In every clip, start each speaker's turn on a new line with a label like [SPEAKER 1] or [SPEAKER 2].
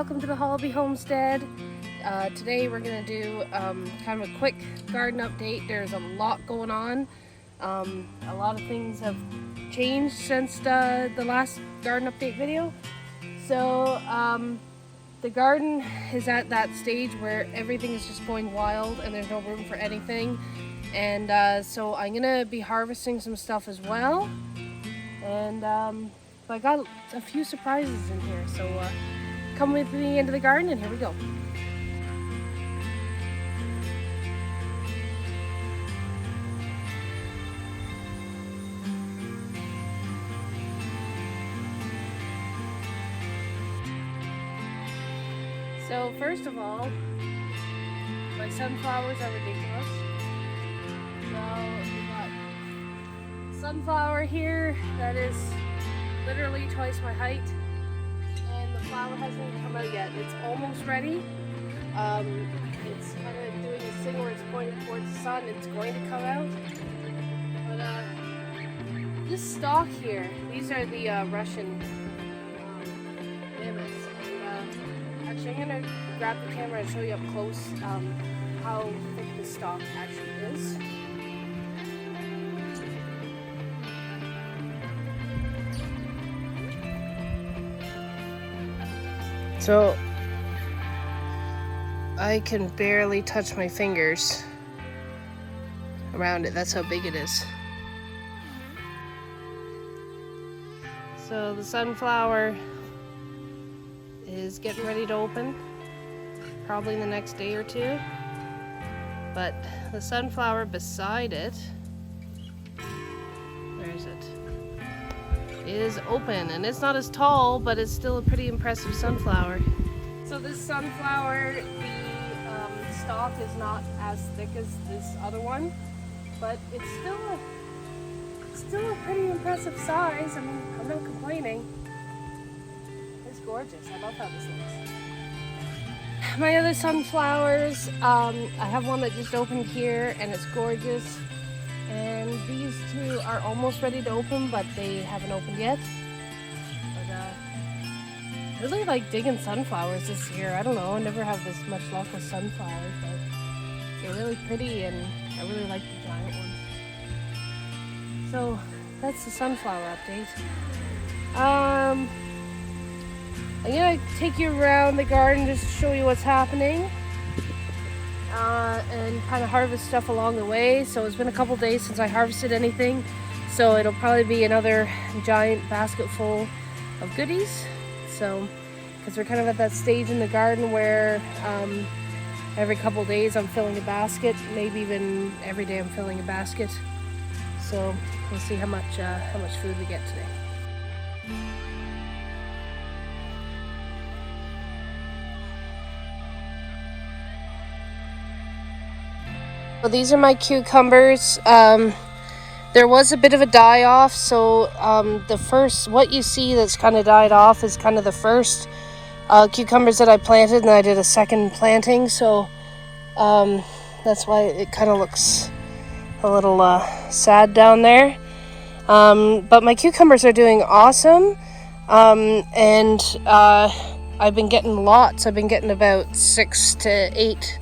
[SPEAKER 1] welcome to the Hobby Homestead. Today we're going to do kind of a quick garden update. There's a lot going on. A lot of things have changed since the last garden update video. So the garden is at that stage where everything is just going wild and there's no room for anything. And so I'm going to be harvesting some stuff as well. And I got a few surprises in here, so come with me into the garden and here we go. So first of all, my sunflowers are ridiculous. So we got sunflower here that is literally twice my height, and the flower hasn't even come out yet. It's almost ready. It's kind of doing this thing where it's pointing towards the sun. It's going to come out. But this stalk here, these are the Russian mammoths. And actually, I'm going to grab the camera and show you up close how thick the stalk actually is. So I can barely touch my fingers around it. That's how big it is. So the sunflower is getting ready to open, probably in the next day or two. But the sunflower beside it, where is it? Is open, and it's not as tall, but it's still a pretty impressive sunflower. So this sunflower, the stalk is not as thick as this other one, but it's still a pretty impressive size. I mean, I'm not complaining. It's gorgeous. I love how this looks. My other sunflowers, I have one that just opened here, and it's gorgeous. And these two are almost ready to open, but they haven't opened yet. But I really like digging sunflowers this year. I don't know, I never have this much luck with sunflowers, but they're really pretty, and I really like the giant ones. So that's the sunflower update. I'm gonna take you around the garden just to show you what's happening. And kind of harvest stuff along the way. So it's been a couple days since I harvested anything, so it'll probably be another giant basket full of goodies. So because we're kind of at that stage in the garden where every couple days I'm filling a basket, maybe even every day I'm filling a basket. So we'll see how much food we get today. So these are my cucumbers. There was a bit of a die-off, so the first, what you see that's kind of died off is kind of the first cucumbers that I planted, and I did a second planting, so that's why it kind of looks a little sad down there. But my cucumbers are doing awesome, and I've been getting lots. I've been getting about 6 to 8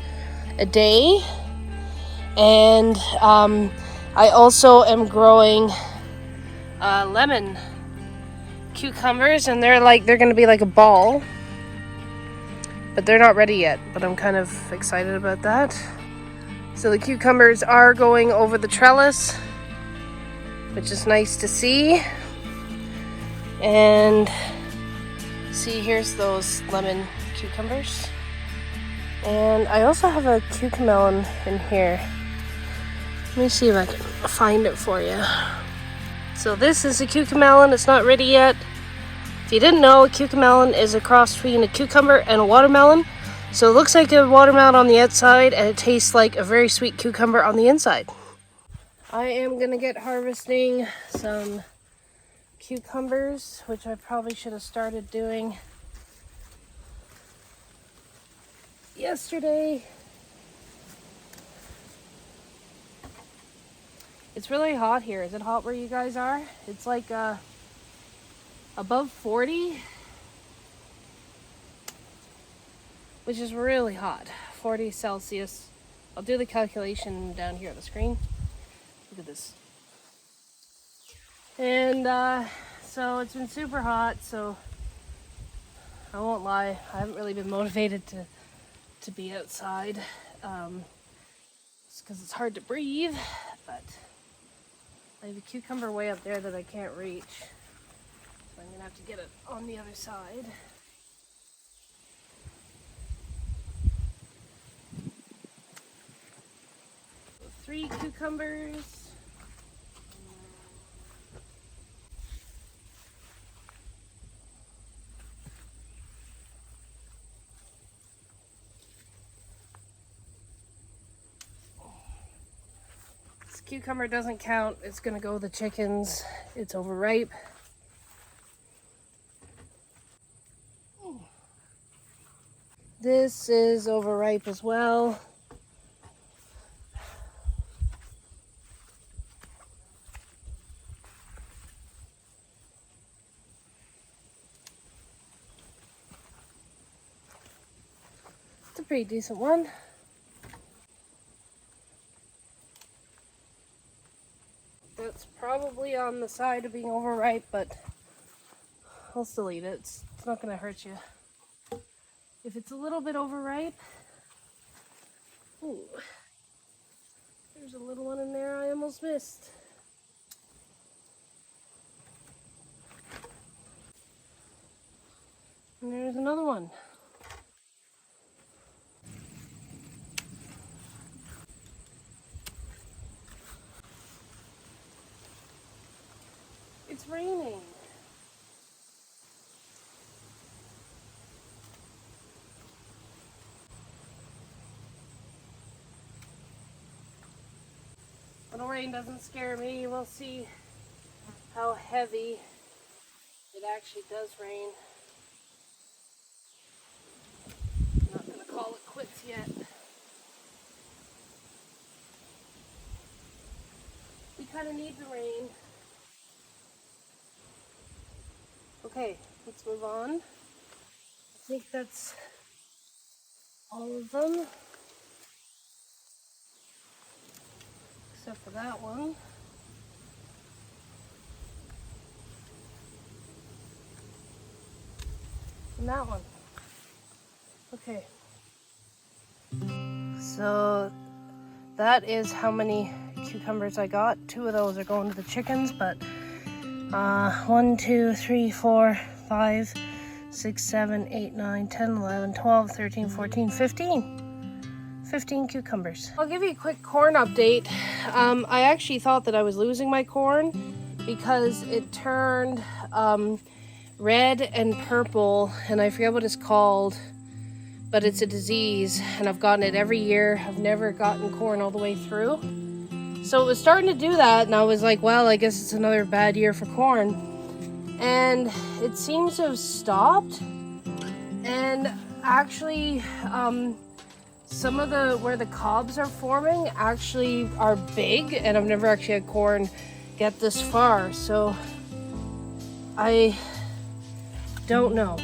[SPEAKER 1] a day. And I also am growing lemon cucumbers, and they're going to be like a ball, but they're not ready yet, but I'm kind of excited about that. So the cucumbers are going over the trellis, which is nice to see. And see, here's those lemon cucumbers. And I also have a cucamelon in here. Let me see if I can find it for you. So this is a cucamelon. It's not ready yet. If you didn't know, a cucamelon is a cross between a cucumber and a watermelon. So it looks like a watermelon on the outside, and it tastes like a very sweet cucumber on the inside. I am going to get harvesting some cucumbers, which I probably should have started doing yesterday. It's really hot here. Is it hot where you guys are? It's like above 40. which is really hot, 40 Celsius. I'll do the calculation down here on the screen. Look at this. And so it's been super hot, so I won't lie, I haven't really been motivated to be outside. It's because it's hard to breathe, but I have a cucumber way up there that I can't reach. So I'm gonna have to get it on the other side. So 3 cucumbers. This cucumber doesn't count. It's gonna go with the chickens. It's overripe. This is overripe as well. It's a pretty decent one. That's probably on the side of being overripe, but I'll still eat it. It's not gonna hurt you. If it's a little bit overripe, ooh, there's a little one in there I almost missed. And there's another one. It's raining. Little rain doesn't scare me. We'll see how heavy it actually does rain. I'm not gonna call it quits yet. We kind of need the rain. Okay, let's move on. I think that's all of them, except for that one. And that one. Okay. So that is how many cucumbers I got. 2 of those are going to the chickens, but 1, 2, 3, 4, 5, 6, 7, 8, 9, 10, 11, 12, 13, 14, 15 cucumbers. I'll give you a quick corn update. I actually thought that I was losing my corn because it turned red and purple, and I forget what it's called, but it's a disease, and I've gotten it every year. I've never gotten corn all the way through. So it was starting to do that, and I was like, well, I guess it's another bad year for corn. And it seems to have stopped. And actually, some of where the cobs are forming actually are big, and I've never actually had corn get this far. So I don't know.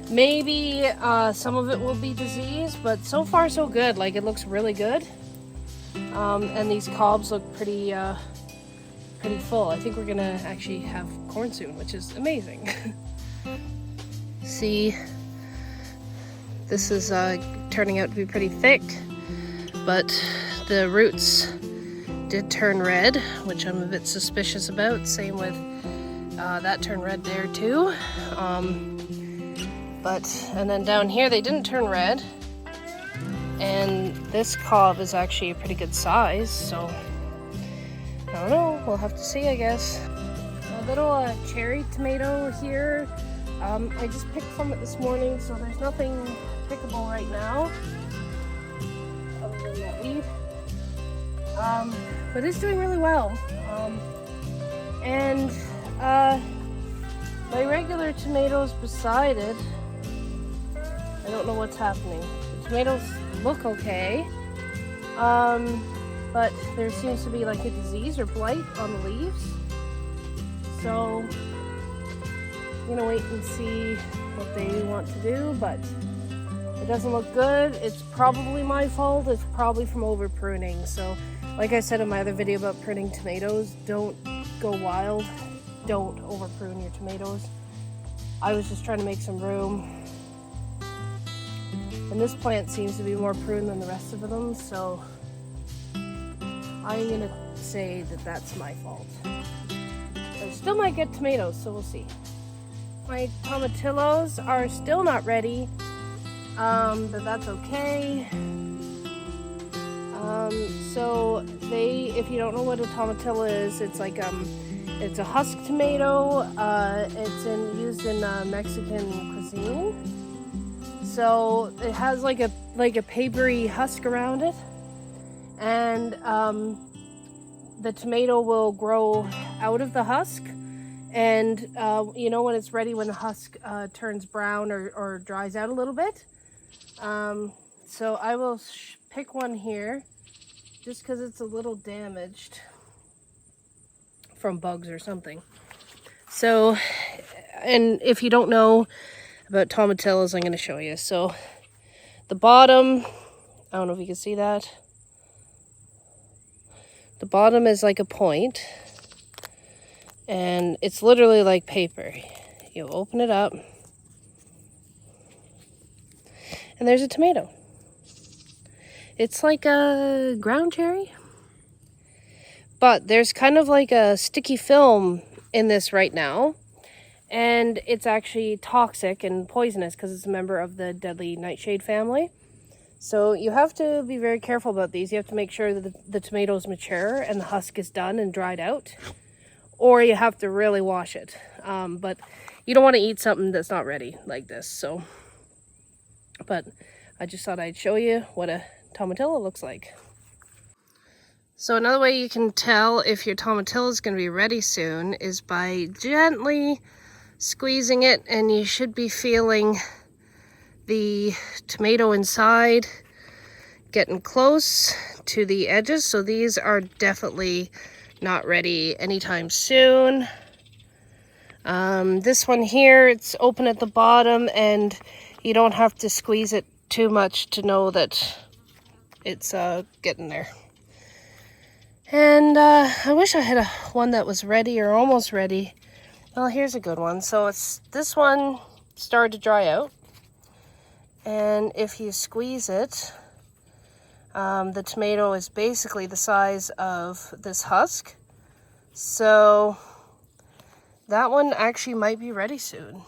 [SPEAKER 1] Maybe some of it will be disease, but so far so good. Like, it looks really good. And these cobs look pretty full. I think we're gonna actually have corn soon, which is amazing. See, this is turning out to be pretty thick, but the roots did turn red, which I'm a bit suspicious about. Same with that turned red there too. And then down here they didn't turn red. And this cob is actually a pretty good size, so I don't know, we'll have to see, I guess. A little cherry tomato here. I just picked from it this morning, so there's nothing pickable right now, other than that weed. But it's doing really well. And my regular tomatoes beside it, I don't know what's happening. The tomatoes look okay, but there seems to be like a disease or blight on the leaves. So I'm gonna wait and see what they want to do, but It doesn't look good. It's probably my fault. It's probably from over pruning. So like I said in my other video about pruning tomatoes, don't go wild. Don't over prune your tomatoes. I was just trying to make some room. And this plant seems to be more pruned than the rest of them, so I'm gonna say that that's my fault. I still might get tomatoes, so we'll see. My tomatillos are still not ready, but that's okay. So if you don't know what a tomatillo is, it's like it's a husk tomato. It's used in Mexican cuisine. So it has like a papery husk around it, and the tomato will grow out of the husk. And you know when it's ready, when the husk turns brown or dries out a little bit. So I will pick one here, just because it's a little damaged from bugs or something. So, and if you don't know about tomatillos, I'm going to show you. So the bottom, I don't know if you can see that. The bottom is like a point, and it's literally like paper. You open it up, and there's a tomato. It's like a ground cherry, but there's kind of like a sticky film in this right now, and it's actually toxic and poisonous because it's a member of the deadly nightshade family. So you have to be very careful about these. You have to make sure that the tomatoes mature and the husk is done and dried out, or you have to really wash it. But you don't want to eat something that's not ready like this. So, but I just thought I'd show you what a tomatillo looks like. So another way you can tell if your tomatillo is going to be ready soon is by gently squeezing it, and you should be feeling the tomato inside getting close to the edges. So these are definitely not ready anytime soon. This one here, it's open at the bottom, and you don't have to squeeze it too much to know that it's getting there. And I wish I had one that was ready or almost ready. Well, here's a good one. So this one started to dry out, and if you squeeze it, the tomato is basically the size of this husk. So that one actually might be ready soon.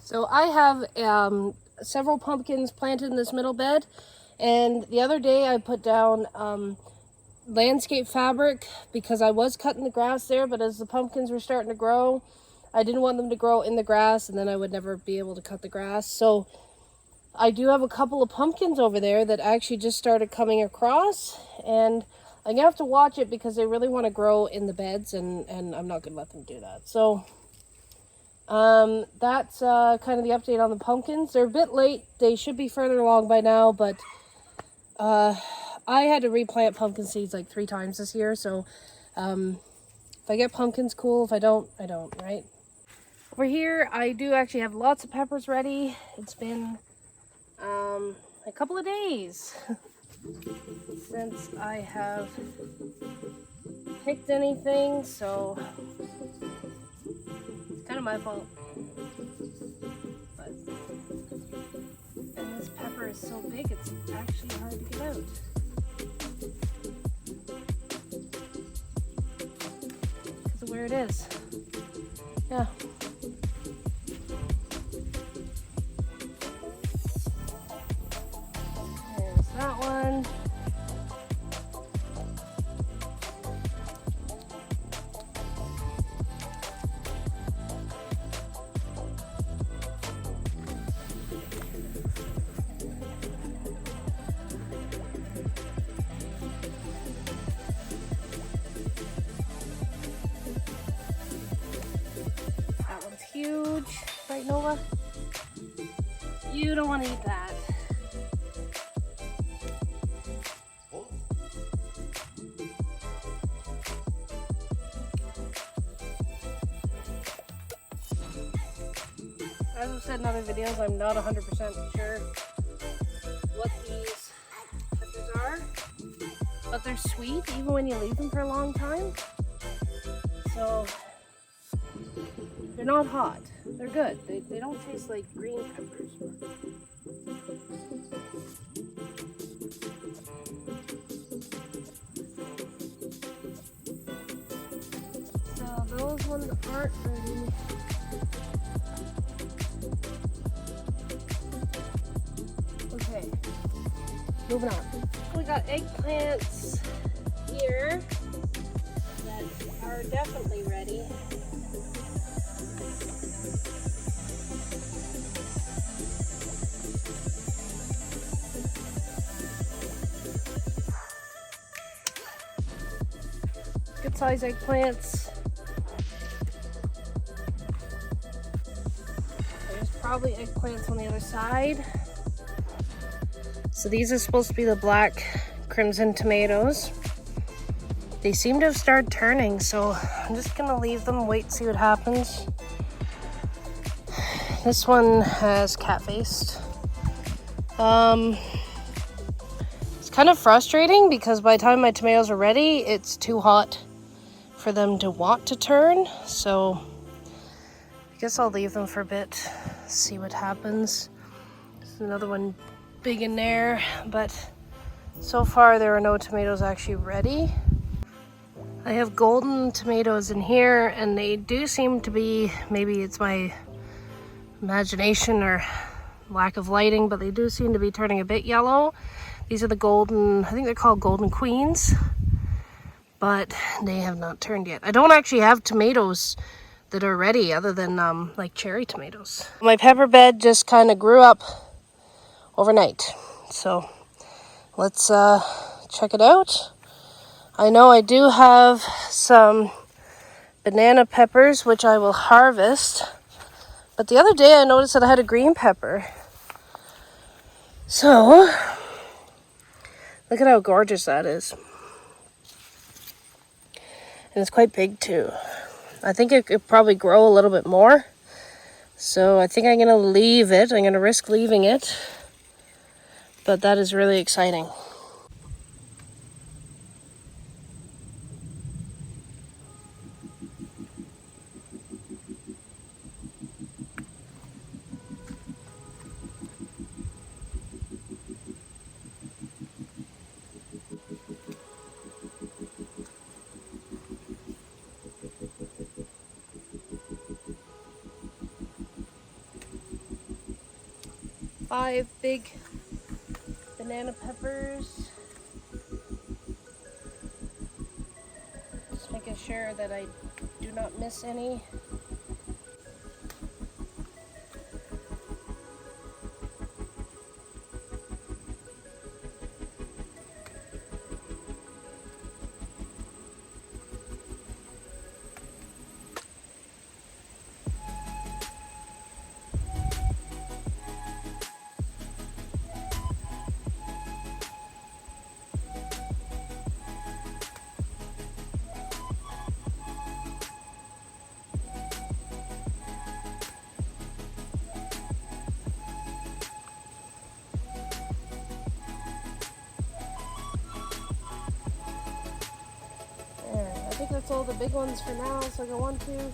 [SPEAKER 1] So I have several pumpkins planted in this middle bed, and the other day I put down landscape fabric because I was cutting the grass there, but as the pumpkins were starting to grow, I didn't want them to grow in the grass, and then I would never be able to cut the grass. So I do have a couple of pumpkins over there that actually just started coming across, and I'm gonna have to watch it because they really want to grow in the beds, and I'm not gonna let them do that. So that's kind of the update on the pumpkins. They're a bit late. They should be further along by now, but I had to replant pumpkin seeds like 3 times this year. So if I get pumpkins, cool. If I don't, I don't, right? Over here, I do actually have lots of peppers ready. It's been a couple of days since I have picked anything, so it's kind of my fault. But, and this pepper is so big, it's actually hard to get out. Because of where it is. Yeah. There's that one. That one's huge, right, Nova? You don't want to eat that. as I've said in other videos, I'm not 100% sure what these peppers are, but they're sweet even when you leave them for a long time. So they're not hot. They're good. They don't taste like green peppers. So those ones aren't ready. Okay, moving on. We got eggplants here that are definitely ready. Good size eggplants. There's probably eggplants on the other side. So these are supposed to be the black crimson tomatoes. They seem to have started turning, so I'm just gonna leave them, wait, see what happens. This one has cat-faced. It's kind of frustrating because by the time my tomatoes are ready, it's too hot for them to want to turn. So I guess I'll leave them for a bit, see what happens. There's another one big in there, but so far there are no tomatoes actually ready. I have golden tomatoes in here, and they do seem to be, maybe it's my imagination or lack of lighting, but they do seem to be turning a bit yellow. These are the golden, I think they're called golden queens, but they have not turned yet. I don't actually have tomatoes that are ready other than like cherry tomatoes. My pepper bed just kind of grew up overnight, so let's check it out. I know I do have some banana peppers which I will harvest, but the other day I noticed that I had a green pepper. So look at how gorgeous that is, and it's quite big too. I think it could probably grow a little bit more, so I think I'm gonna leave it. I'm gonna risk leaving it. But that is really exciting. Five big banana peppers. Just making sure that I do not miss any. There, I think that's all the big ones for now. So I go 1, 2,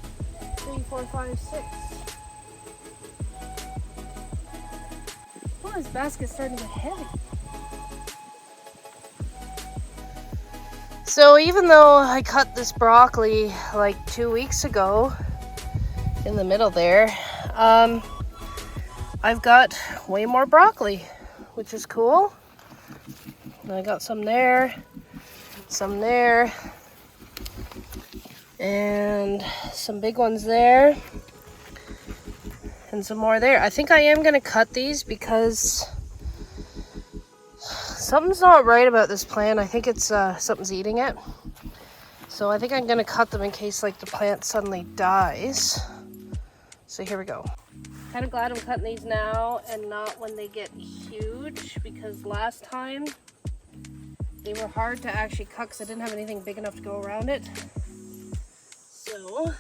[SPEAKER 1] 3, 4, 5, 6. Oh, this basket's starting to get heavy. So even though I cut this broccoli like 2 weeks ago in the middle there, I've got way more broccoli, which is cool. And I got some there, and some big ones there, and some more there. I think I am gonna cut these because something's not right about this plant. I think it's something's eating it. So I think I'm gonna cut them in case like the plant suddenly dies. So here we go. Kind of glad I'm cutting these now and not when they get huge, because last time they were hard to actually cut because I didn't have anything big enough to go around it. So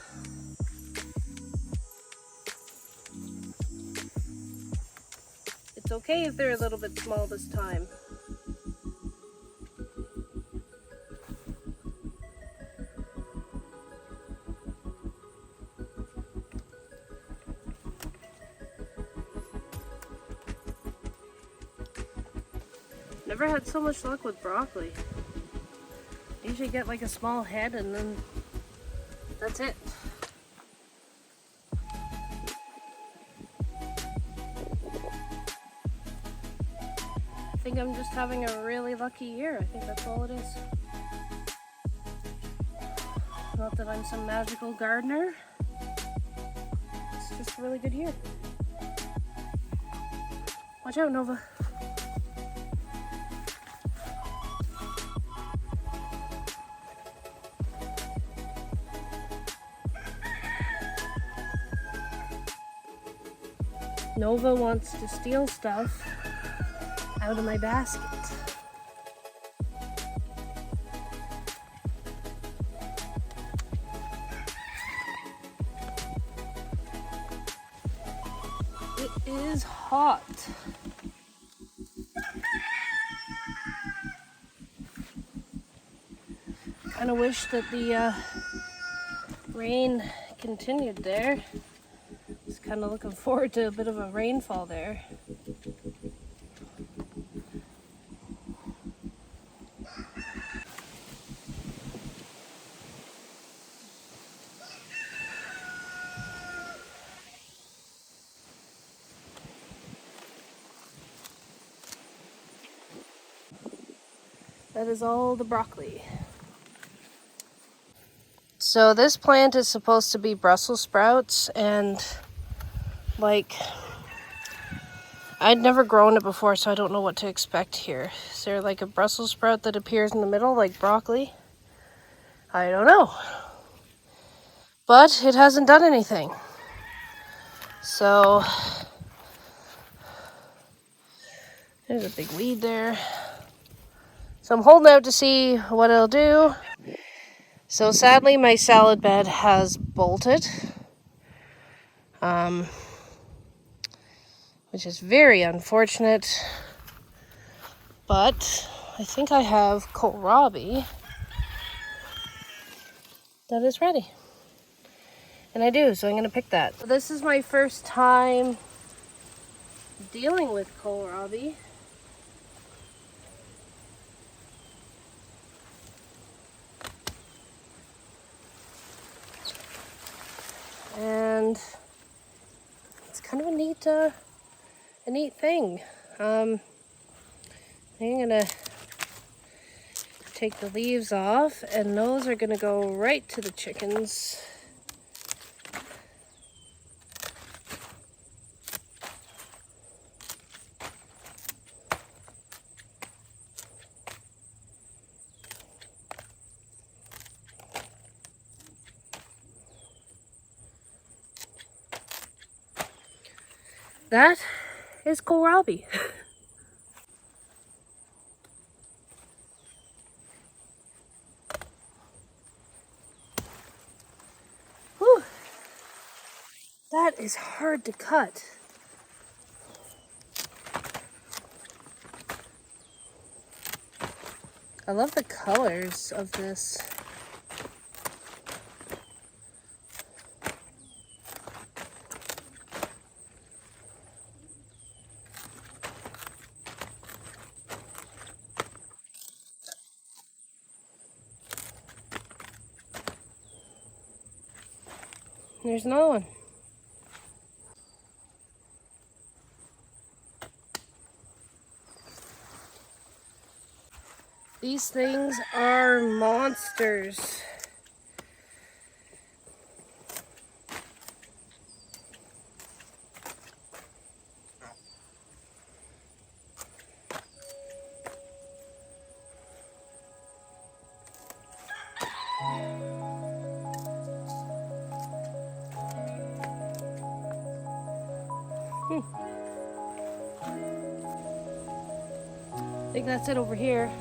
[SPEAKER 1] It's okay if they're a little bit small this time. Never had so much luck with broccoli. Usually get like a small head and then that's it. I think I'm just having a really lucky year. I think that's all it is. Not that I'm some magical gardener. It's just a really good year. Watch out, Nova. Nova wants to steal stuff out of my basket. It is hot. Kind of wish that the rain continued there. Just kind of looking forward to a bit of a rainfall there. That is all the broccoli. So this plant is supposed to be Brussels sprouts, and like, I'd never grown it before, so I don't know what to expect here. Is there like a Brussels sprout that appears in the middle like broccoli? I don't know. But it hasn't done anything. So there's a big weed there. So I'm holding out to see what it'll do. So sadly my salad bed has bolted, which is very unfortunate. But I think I have kohlrabi that is ready. And I do, so I'm going to pick that. This is my first time dealing with kohlrabi. And it's kind of a neat thing. I'm gonna take the leaves off, and those are gonna go right to the chickens. That is kohlrabi. Whew. That is hard to cut. I love the colors of this. There's another one. These things are monsters. I think that's it over here.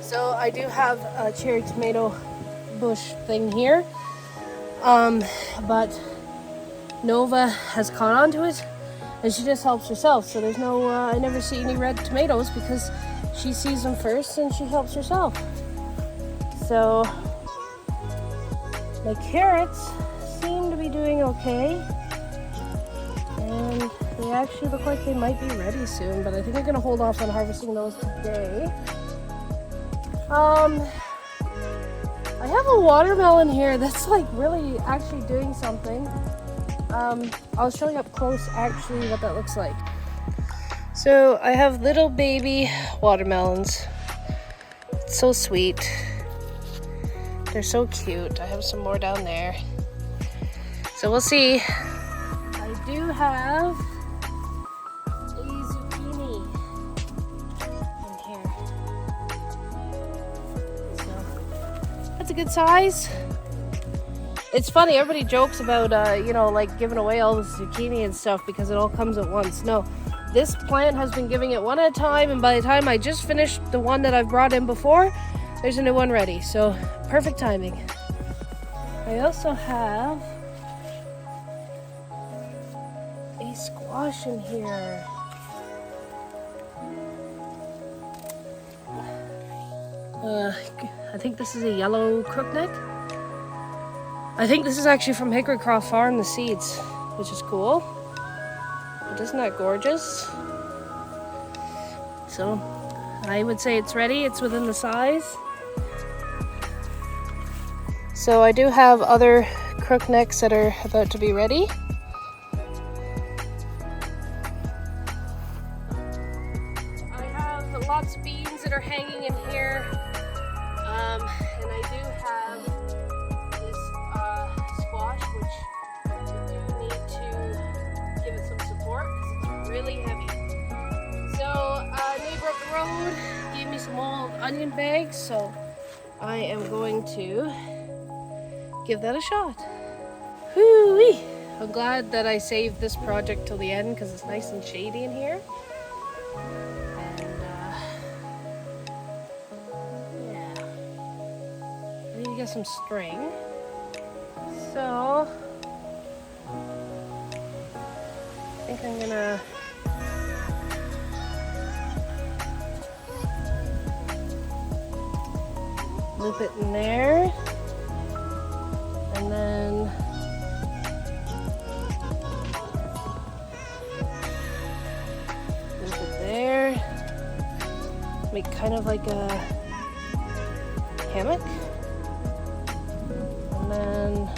[SPEAKER 1] So I do have a cherry tomato bush thing here, but Nova has caught on to it, and she just helps herself. So there's no, I never see any red tomatoes because she sees them first and she helps herself. So my carrots seem to be doing okay, and they actually look like they might be ready soon, but I think I'm gonna hold off on harvesting those today. I have a watermelon here that's like really actually doing something. I'll show you up close actually what that looks like. So I have little baby watermelons. It's so sweet. They're so cute. I have some more down there. So we'll see. I do have a zucchini in here. So that's a good size. It's funny, everybody jokes about, you know, like giving away all the zucchini and stuff because it all comes at once. No, this plant has been giving it one at a time, and by the time I just finished the one that I've brought in before, there's a new one ready. So perfect timing. I also have a squash in here. I think this is a yellow crookneck. I think this is actually from Hickory Croft Farm, the seeds, which is cool. But isn't that gorgeous? So I would say it's ready. It's within the size. So I do have other crooknecks that are about to be ready. I have lots of beans that are hanging in here. And I do have this squash, which I do need to give it some support because it's really heavy. So neighbor up the road gave me some old onion bags, so I am going to give that a shot. Whoo-wee! I'm glad that I saved this project till the end because it's nice and shady in here. And yeah, I need to get some string. So I think I'm gonna loop it in there. And then loop it there. Make kind of like a hammock. And then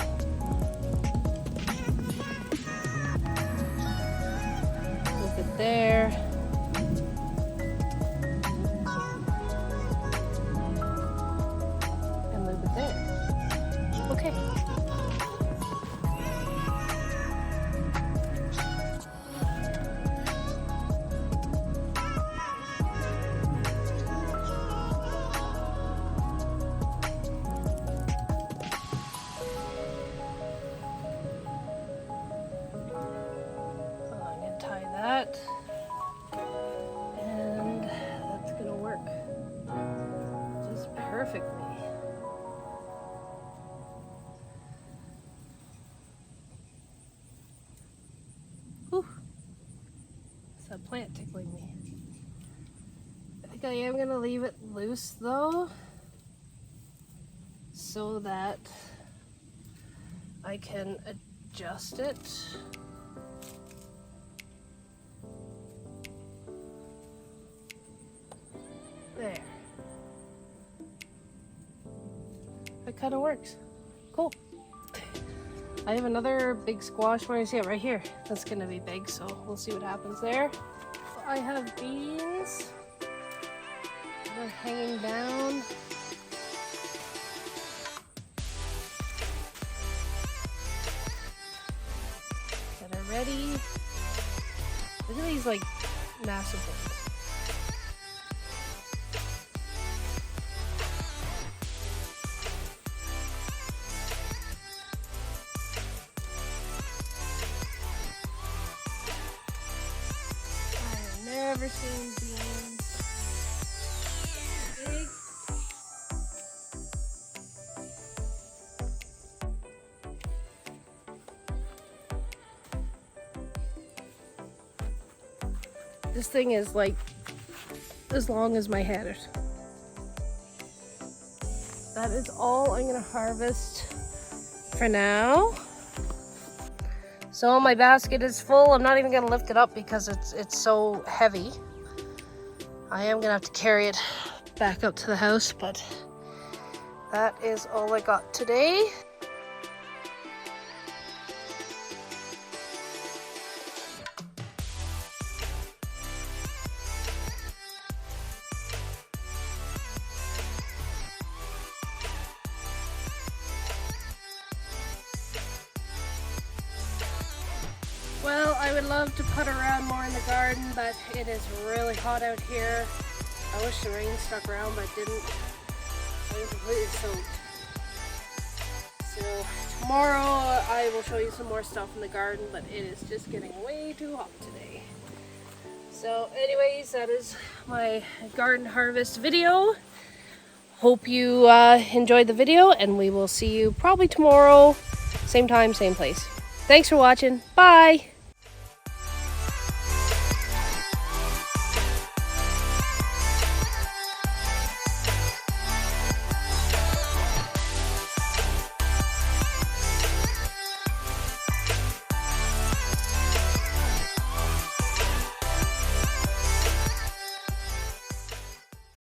[SPEAKER 1] loop it there. And loop it there. Okay. That, and that's gonna work just perfectly. Whew. It's that plant tickling me. I think I am gonna leave it loose though, so that I can adjust it. There. That kind of works. Cool. I have another big squash. Where do you see it? Right here. That's going to be big, so we'll see what happens there. I have beans. They're hanging down. That are ready. Look at these like massive ones. Never seen beans big. This thing is like as long as my head. That is all I'm gonna harvest for now. So my basket is full. I'm not even gonna lift it up because it's so heavy. I am gonna have to carry it back up to the house, but that is all I got today. Well, I would love to put around more in the garden, but it is really hot out here. I wish the rain stuck around, but it didn't. I'm completely soaked. So tomorrow I will show you some more stuff in the garden, but it is just getting way too hot today. So anyways, that is my garden harvest video. Hope you enjoyed the video, and we will see you probably tomorrow, same time, same place. Thanks for watching. Bye!